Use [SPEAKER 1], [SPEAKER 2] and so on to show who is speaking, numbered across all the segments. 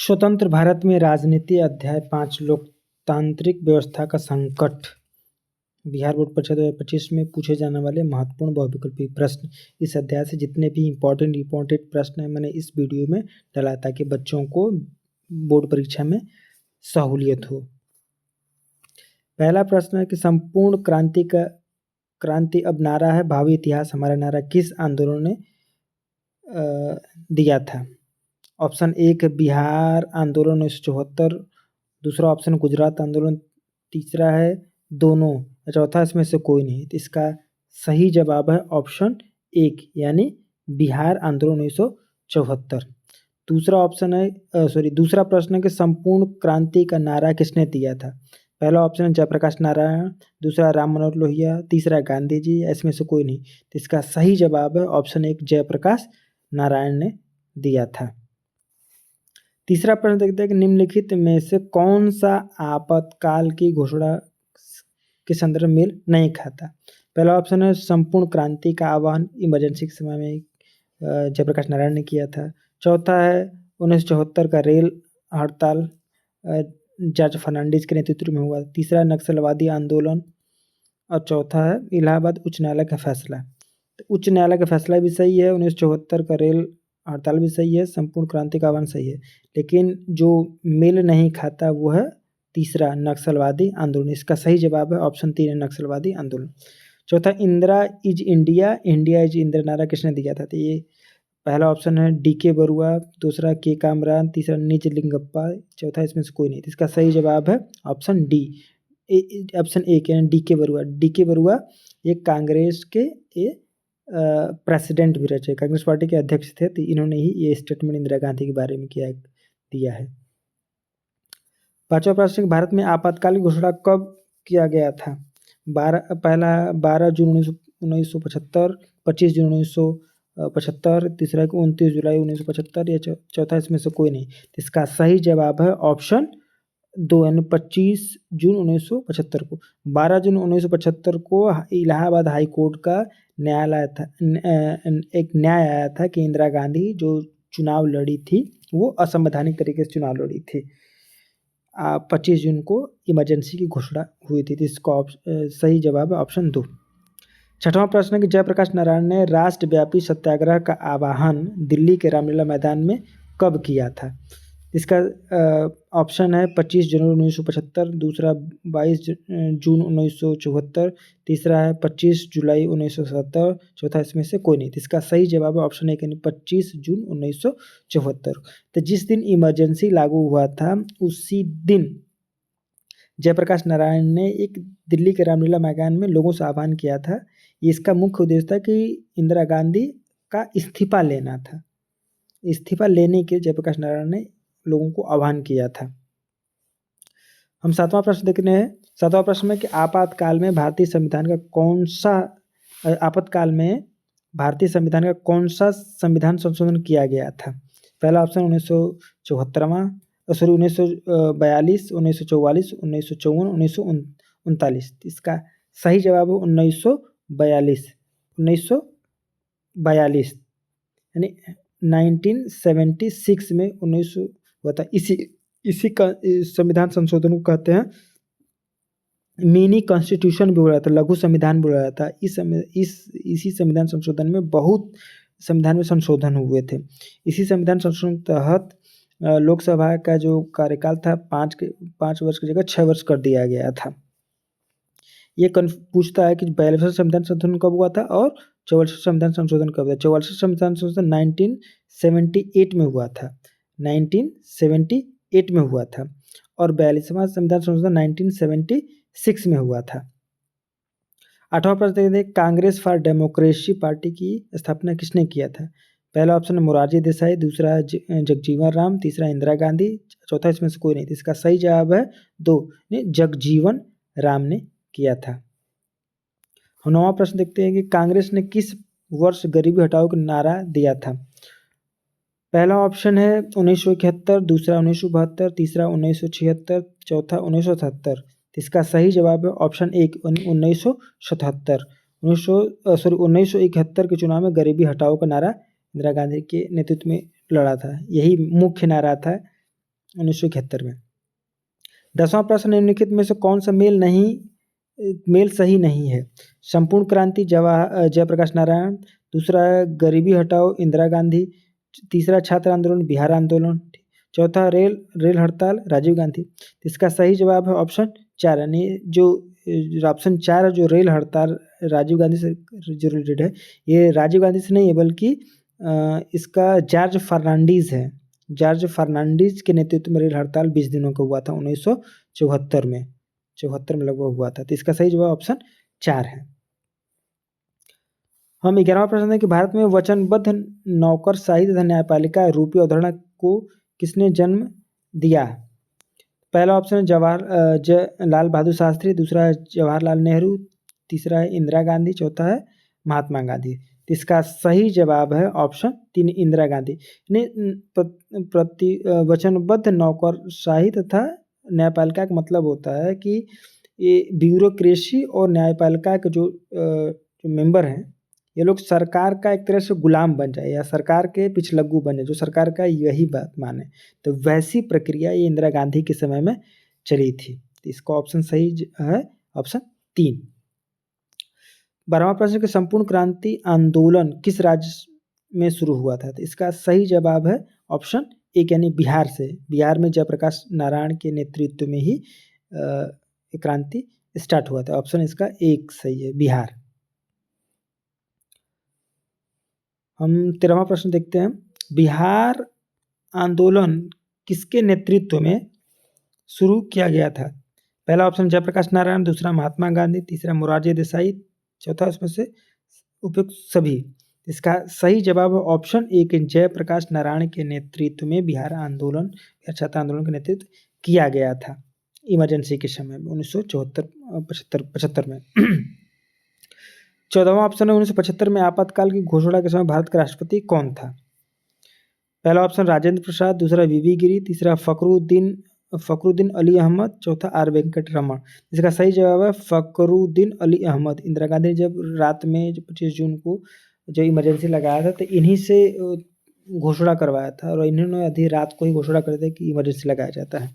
[SPEAKER 1] स्वतंत्र भारत में राजनीति अध्याय 5 लोकतांत्रिक व्यवस्था का संकट। बिहार बोर्ड परीक्षा 2025 में पूछे जाने वाले महत्वपूर्ण बहुविकल्पी प्रश्न। इस अध्याय से जितने भी इम्पोर्टेंट प्रश्न हैं मैंने इस वीडियो में डाला ताकि बच्चों को बोर्ड परीक्षा में सहूलियत हो। पहला प्रश्न है कि संपूर्ण क्रांति अब नारा है, भावी इतिहास हमारा नारा किस आंदोलन ने दिया था? ऑप्शन 1 बिहार आंदोलन 1974, दूसरा ऑप्शन गुजरात आंदोलन, तीसरा है दोनों, चौथा इसमें से कोई नहीं। तो इसका सही जवाब है ऑप्शन 1 यानी बिहार आंदोलन 1974। दूसरा प्रश्न है कि संपूर्ण क्रांति का नारा किसने दिया था? पहला ऑप्शन है जयप्रकाश नारायण, दूसरा राम मनोहर लोहिया, तीसरा गांधी जी, इसमें से कोई नहीं। तो इसका सही जवाब है ऑप्शन 1 जयप्रकाश नारायण ने दिया था। तीसरा प्रश्न देखते हैं कि निम्नलिखित में से कौन सा आपातकाल की घोषणा के संदर्भ में मेल नहीं खाता? पहला ऑप्शन है संपूर्ण क्रांति का आह्वान इमरजेंसी के समय में जयप्रकाश नारायण ने किया था। चौथा है 1974 का रेल हड़ताल जॉर्ज फर्नांडिस के नेतृत्व में हुआ। तीसरा नक्सलवादी आंदोलन और चौथा है इलाहाबाद उच्च न्यायालय का फैसला। तो उच्च न्यायालय का फैसला भी सही है, 1974 का रेल हड़ताल भी सही है, संपूर्ण क्रांति का आह्वान सही है, लेकिन जो मेल नहीं खाता वो है तीसरा नक्सलवादी आंदोलन। इसका सही जवाब है ऑप्शन 3 नक्सलवादी आंदोलन। चौथा Indira is India, India is Indira नारा किसने दिया था? तो ये पहला ऑप्शन है डी.के. बरुआ, दूसरा के. कामरान, तीसरा निजलिंगप्पा, चौथा इसमें से कोई नहीं। इसका सही जवाब है ऑप्शन डी, ऑप्शन 1 यानी डी.के. बरुआ। डी.के. बरुआ ये कांग्रेस के प्रेसिडेंट भी रह चुके, कांग्रेस पार्टी के अध्यक्ष थे, तो इन्होंने ही ये स्टेटमेंट इंदिरा गांधी के बारे में दिया है। पांचवा प्रश्न, भारत में आपातकाल की घोषणा कब किया गया था? 12 जून 1975, 25 जून 1975, तीसरा 29 जुलाई 1975 या चौथा इसमें से कोई नहीं। इसका सही जवाब है ऑप्शन 2 यानी 25 जून 1975 को। 12 जून 1975 को इलाहाबाद हाई कोर्ट का न्यायालय था, एक न्याय आया था कि इंदिरा गांधी जो चुनाव लड़ी थी वो असंवैधानिक तरीके से चुनाव लड़ी थी। 25 जून को इमरजेंसी की घोषणा हुई थी। इसका सही जवाब है ऑप्शन 2। छठवां प्रश्न है कि जयप्रकाश नारायण ने राष्ट्रव्यापी सत्याग्रह का आह्वान दिल्ली के रामलीला मैदान में कब किया था? इसका ऑप्शन है 25 जनवरी 1975, दूसरा 22 जून 1974, तीसरा है 25 जुलाई 1970, चौथा इसमें से कोई नहीं। इसका सही जवाब है ऑप्शन 1 यानी 25 जून 1974। तो जिस दिन इमरजेंसी लागू हुआ था उसी दिन जयप्रकाश नारायण ने एक दिल्ली के रामलीला मैदान में लोगों से आह्वान किया था। इसका मुख्य उद्देश्य था कि इंदिरा गांधी का इस्तीफा लेना था। इस्तीफा लेने के जयप्रकाश नारायण ने लोगों को आह्वान किया था। हम सातवां प्रश्न देखने हैं। सातवां प्रश्न में कि आपातकाल में भारतीय संविधान का कौन सा संविधान संशोधन किया गया था? पहला ऑप्शन 1942, 1944, 1954, 1939। इसका सही जवाब है 1942 यानी 1976 में 1900 हुआ था। इसी का संविधान संशोधन को कहते हैं मिनी कॉन्स्टिट्यूशन भी बोला जाता है, लघु संविधान बोला जाता है। इसी संविधान संशोधन में बहुत संविधान में संशोधन हुए थे। इसी संविधान संशोधन के तहत लोकसभा का जो कार्यकाल था 5 वर्ष की जगह 6 वर्ष कर दिया गया था। ये पूछता है कि 42वां संविधान संशोधन कब हुआ था और 44वां संविधान संशोधन कब हुआ? 44वां संविधान संशोधन 1978 में हुआ था, 1978 में हुआ था, और 42वां संविधान संशोधन 1976 में हुआ था। 8वां प्रश्न देखते हैं, कांग्रेस फॉर डेमोक्रेसी पार्टी की स्थापना किसने किया था? पहला ऑप्शन है मोरारजी देसाई, दूसरा जगजीवन राम, तीसरा इंदिरा गांधी, चौथा इसमें से कोई नहीं। इसका सही जवाब है 2 जगजीवन राम ने किया था। हम 9वां प्रश्न देखते हैं कि कांग्रेस ने किस वर्ष गरीबी हटाओ का नारा दिया था? पहला ऑप्शन है 1971, दूसरा 1972, तीसरा 1976, चौथा 1977। इसका सही जवाब है ऑप्शन 1 1977। 1971 के चुनाव में गरीबी हटाओ का नारा इंदिरा गांधी के नेतृत्व में लड़ा था। यही मुख्य नारा था 1971 में। 10वां प्रश्न, निम्नलिखित में से कौन सा मेल सही नहीं है? संपूर्ण क्रांति जयप्रकाश नारायण, दूसरा है गरीबी हटाओ इंदिरा गांधी, तीसरा छात्र आंदोलन बिहार आंदोलन, चौथा रेल हड़ताल राजीव गांधी। इसका सही जवाब है ऑप्शन 4, यानी जो ऑप्शन 4 है, जो रेल हड़ताल राजीव गांधी से जो रिलेटेड है, ये राजीव गांधी से नहीं है, बल्कि इसका जॉर्ज फर्नांडीज है। जॉर्ज फर्नांडीज के नेतृत्व में रेल हड़ताल 20 दिनों का हुआ था 1974 में, 74 में लगभग हुआ था। तो इसका सही जवाब ऑप्शन 4 है। हम 11वां प्रश्न है कि भारत में वचनबद्ध नौकरशाही तथा न्यायपालिका रूपी अवधारणा को किसने जन्म दिया? पहला ऑप्शन है लाल बहादुर शास्त्री, दूसरा है जवाहरलाल नेहरू, तीसरा है इंदिरा गांधी, चौथा है महात्मा गांधी। इसका सही जवाब है ऑप्शन 3 इंदिरा गांधी। वचनबद्ध नौकरशाही तथा न्यायपालिका का मतलब होता है कि ये ब्यूरोक्रेसी और न्यायपालिका के जो मेंबर हैं, ये लोग सरकार का एक तरह से गुलाम बन जाए या सरकार के पिछलग्गू बने, जो सरकार का यही बात माने। तो वैसी प्रक्रिया ये इंदिरा गांधी के समय में चली थी। तो इसका ऑप्शन सही है ऑप्शन 3। 12वां प्रश्न कि संपूर्ण क्रांति आंदोलन किस राज्य में शुरू हुआ था? तो इसका सही जवाब है ऑप्शन 1, यानी बिहार से। बिहार में जयप्रकाश नारायण के नेतृत्व में ही क्रांति स्टार्ट हुआ था। ऑप्शन इसका 1 सही है, बिहार। हम 13वां प्रश्न देखते हैं, बिहार आंदोलन किसके नेतृत्व में शुरू किया गया था? पहला ऑप्शन जयप्रकाश नारायण, दूसरा महात्मा गांधी, तीसरा मोरारजी देसाई, चौथा उसमें से उपयुक्त सभी। इसका सही जवाब है ऑप्शन 1, जयप्रकाश नारायण के नेतृत्व में बिहार आंदोलन या छात्र आंदोलन का नेतृत्व किया गया था इमरजेंसी के समय में 1974-75 में। 14वां ऑप्शन है 1975 में आपातकाल की घोषणा के समय भारत का राष्ट्रपति कौन था? पहला ऑप्शन राजेंद्र प्रसाद, दूसरा वीवी गिरी, तीसरा फखरुद्दीन अली अहमद, चौथा आर वेंकट रमन। इसका सही जवाब है फखरुद्दीन अली अहमद। इंदिरा गांधी ने जब रात में 25 जून को जो इमरजेंसी लगाया था, तो इन्हीं से घोषणा करवाया था, और इन्होंने आधी रात को ही घोषणा कर दिया कि इमरजेंसी लगाया जाता है।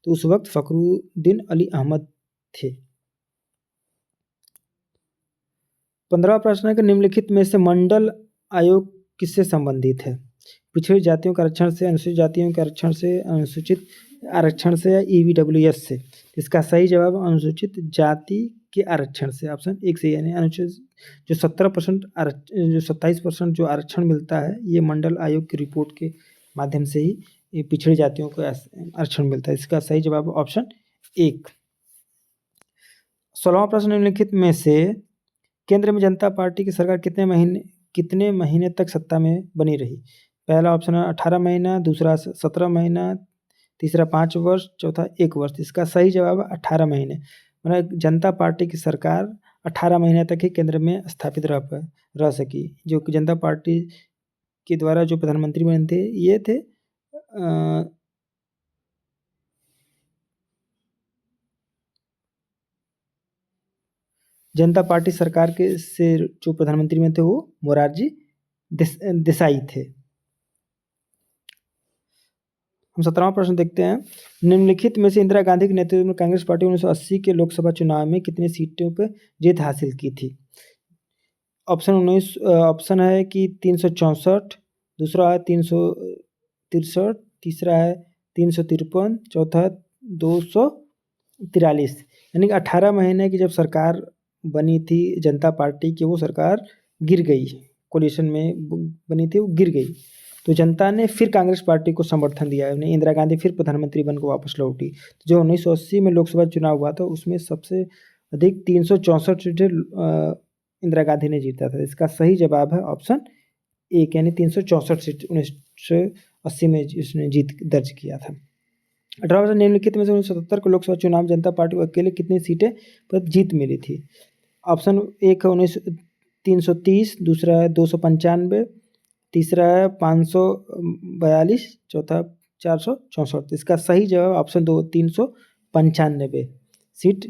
[SPEAKER 1] तो उस वक्त फखरुद्दीन अली अहमद थे। 15वां प्रश्न है कि निम्नलिखित में से मंडल आयोग किससे संबंधित है? पिछड़ी जातियों के आरक्षण से, अनुसूचित जातियों के आरक्षण से, अनुसूचित आरक्षण से, या ईडब्ल्यूएस से? इसका सही जवाब अनुसूचित जाति के आरक्षण से, ऑप्शन 1 से। यानी अनुसूचित जो 17% जो 27% जो आरक्षण मिलता है, ये मंडल आयोग की रिपोर्ट के माध्यम से ही ये पिछड़ी जातियों को आरक्षण मिलता है। इसका सही जवाब ऑप्शन 1। 16वां प्रश्न, निम्नलिखित में से केंद्र में जनता पार्टी की सरकार कितने महीने तक सत्ता में बनी रही? पहला ऑप्शन है 18 महीना, दूसरा 17 महीना, तीसरा 5 वर्ष, चौथा 1 वर्ष। इसका सही जवाब है 18 महीने। मतलब जनता पार्टी की सरकार 18 महीने तक ही केंद्र में स्थापित रह सकी। जो जनता पार्टी के द्वारा जो प्रधानमंत्री बने थे, ये थे जनता पार्टी सरकार के से जो प्रधानमंत्री में थे, वो मोरारजी देसाई थे। हम 17वां प्रश्न देखते हैं, निम्नलिखित में से इंदिरा गांधी के नेतृत्व में कांग्रेस पार्टी 1980 के लोकसभा चुनाव में कितनी सीटों पर जीत हासिल की थी? ऑप्शन है कि 364, दूसरा है 363, तीसरा है 353, चौथा है 243। यानी कि 18 महीने की जब सरकार बनी थी जनता पार्टी की, वो सरकार गिर गई, कोलिशन में बनी थी, वो गिर गई। तो जनता ने फिर कांग्रेस पार्टी को समर्थन दिया है, इंदिरा गांधी फिर प्रधानमंत्री बनकर वापस लौटी। तो जो 1980 में लोकसभा चुनाव हुआ था, उसमें सबसे अधिक 364 सीटें इंदिरा गांधी ने जीता था। इसका सही जवाब है ऑप्शन 1, यानी 364 सीट 1980 में इसने जीत दर्ज किया था। 18 निम्नलिखित में से 1977 के लोकसभा चुनाव जनता पार्टी को अकेले कितनी सीटें पर जीत मिली थी? ऑप्शन 1 है 330, दूसरा है 295, तीसरा है 542, चौथा 464। इसका सही जवाब ऑप्शन 2, 395 सीट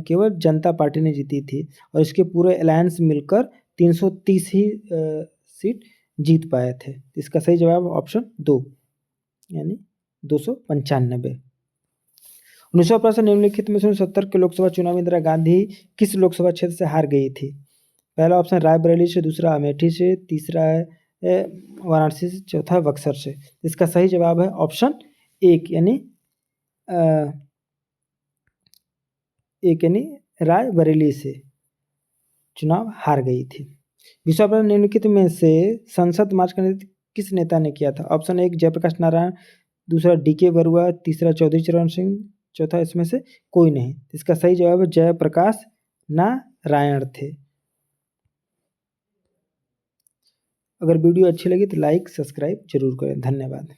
[SPEAKER 1] केवल जनता पार्टी ने जीती थी, और इसके पूरे अलायंस मिलकर 330 ही सीट जीत पाए थे। इसका सही जवाब ऑप्शन 2। यानी 295। 19वां प्रश्न, निम्नलिखित में से 1970 के लोकसभा चुनाव में इंदिरा गांधी किस लोकसभा क्षेत्र से हार गई थी? पहला ऑप्शन रायबरेली से, दूसरा अमेठी से, तीसरा है वाराणसी से, चौथा बक्सर से। इसका सही जवाब है ऑप्शन एक यानी रायबरेली से चुनाव हार गई थी। 20वां प्रश्न, निम्नलिखित में से संसद मार्च का नेतृत्व किस नेता ने किया था? ऑप्शन एक जयप्रकाश नारायण, दूसरा DK बरुआ, तीसरा चौधरी चरण सिंह, चौथा इसमें से कोई नहीं। इसका सही जवाब है जयप्रकाश नारायण थे। अगर वीडियो अच्छी लगी तो लाइक सब्सक्राइब जरूर करें। धन्यवाद।